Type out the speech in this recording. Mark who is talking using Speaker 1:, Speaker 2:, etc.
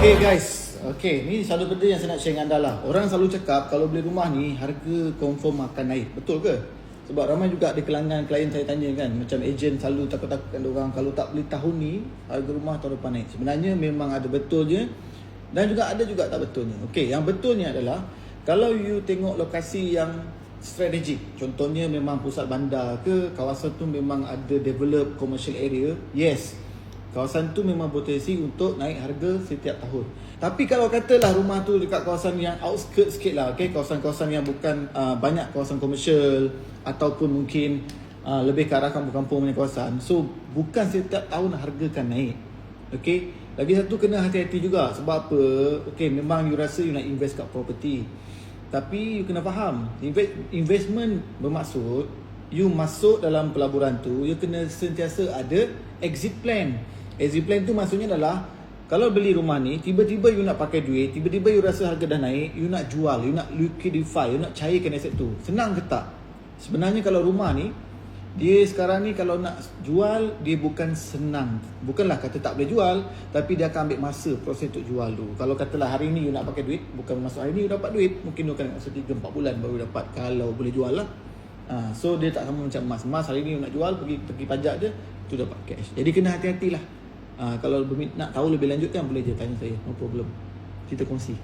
Speaker 1: Okay guys, ni satu benda yang saya nak share dengan anda lah. Orang selalu cakap kalau beli rumah ni harga confirm akan naik. Betul ke? Sebab ramai juga ada kelangan klien saya tanya kan, macam ejen selalu takut-takutkan orang kalau tak beli tahun ni harga rumah tahun depan naik. Sebenarnya memang ada betulnya dan juga ada juga tak betulnya. Okay, yang betulnya adalah kalau you tengok lokasi yang strategik, contohnya memang pusat bandar ke, kawasan tu memang ada develop commercial area, yes, kawasan tu memang potensi untuk naik harga setiap tahun. Tapi kalau katalah rumah tu dekat kawasan yang outskirt sikit lah, okay? Kawasan-kawasan yang bukan banyak kawasan komersial ataupun mungkin lebih ke arah kampung-kampung punya kawasan, so bukan setiap tahun harga akan naik. Okay? Lagi satu, kena hati-hati juga. Sebab apa? Okay, memang you rasa you nak invest kat property, tapi you kena faham, investment bermaksud you masuk dalam pelaburan tu, you kena sentiasa ada exit plan. Exit plan tu maksudnya adalah kalau beli rumah ni, tiba-tiba you nak pakai duit, tiba-tiba you rasa harga dah naik, you nak jual, you nak liquidify, you nak cairkan aset tu. Senang ke tak? Sebenarnya kalau rumah ni, dia sekarang ni kalau nak jual, dia bukan senang. Bukanlah kata tak boleh jual, tapi dia akan ambil masa proses untuk jual tu. Kalau katalah hari ni you nak pakai duit, bukan masuk hari ni you dapat duit, mungkin you akan masa 3-4 bulan baru dapat, kalau boleh jual lah. So dia tak sama macam emas. Emas hari ni you nak jual, pergi pajak je, tu dapat cash. Jadi kena hati-hatilah. Kalau nak tahu lebih lanjut kan boleh je tanya saya, no problem. Kita kongsi.